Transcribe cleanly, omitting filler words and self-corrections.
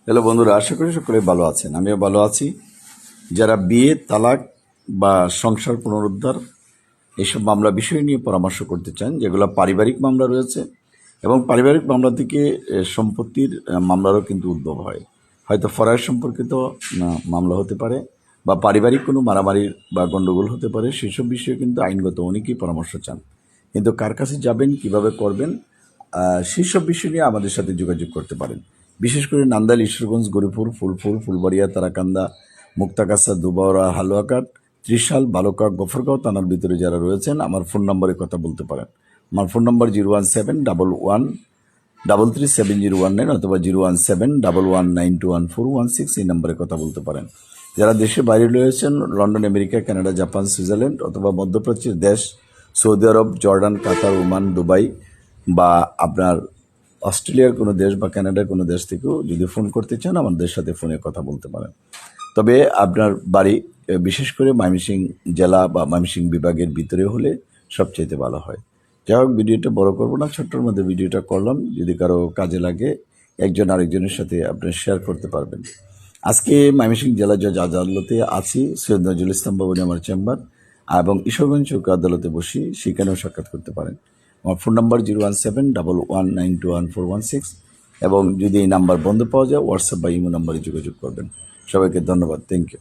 Hello বন্ধুরা, আশা করি সকলে ভালো আছেন। আমিও ভালো আছি। যারা বিয়ে, তালাক বা সংসার পুনরুদ্ধার এইসব মামলা বিষয় নিয়ে পরামর্শ করতে চান, যেগুলো পারিবারিক মামলা রয়েছে, এবং পারিবারিক মামলা থেকে সম্পত্তির মামলারও কিন্তু উদ্ভব হয়। হয়তো ফরায় সম্পর্কিত মামলা হতে পারে, বা পারিবারিক কোনো মারামারির বা গণ্ডগোল হতে পারে। সেসব বিষয়ে কিন্তু আইনগত অনেকেই পরামর্শ চান, কিন্তু কার কাছে যাবেন, কিভাবে করবেন, সেসব বিষয় নিয়ে আমাদের সাথে যোগাযোগ করতে পারেন। বিশেষ করে নান্দাইল, ঈশ্বরগঞ্জ, গরিপুর, ফুলপুর, ফুলবাড়িয়া, তারাকান্দা, মুক্তাগাছা, দুবাওড়া, হালুয়াঘাট, ত্রিশাল, বালুকা, গফরগাঁও থানার ভিতরে যারা রয়েছেন, আমার ফোন নম্বরে কথা বলতে পারেন। আমার ফোন নম্বর 01711337019 অথবা 01711921416। এই নম্বরে কথা বলতে পারেন। যারা দেশে বাইরে রয়েছেন, London, America, Canada, Japan, Switzerland অথবা মধ্যপ্রাচ্যের দেশ সৌদি আরব, জর্ডান, কাতার, ওমান, দুবাই বা আপনার অস্ট্রেলিয়ার কোনো দেশ বা কানাডার কোনো দেশ থেকেও যদি ফোন করতে চান, আমাদের সাথে ফোনে কথা বলতে পারেন। তবে আপনার বাড়ি বিশেষ করে ময়মনসিংহ জেলা বা ময়মনসিংহ বিভাগের ভিতরে হলে সবচাইতে ভালো হয়। যাই হোক, ভিডিওটা বড় করবো না, ছোট্টর মধ্যে ভিডিওটা করলাম। যদি কারো কাজে লাগে, একজন আরেকজনের সাথে আপনি শেয়ার করতে পারবেন। আজকে ময়মনসিংহ জেলা জজ আদালতে আছি, সৈয়দ নজরুল ইসলাম ভবনে আমার চেম্বার, এবং ঈশ্বরগঞ্জ চৌকি আদালতে বসি, সেখানেও সাক্ষাৎ করতে পারেন। আমার ফোন নাম্বার 01711921416, এবং যদি এই নাম্বার বন্ধ পাওয়া যায়, হোয়াটসঅ্যাপ বা ইমো নাম্বারে যোগাযোগ করবেন। সবাইকে ধন্যবাদ। Thank you.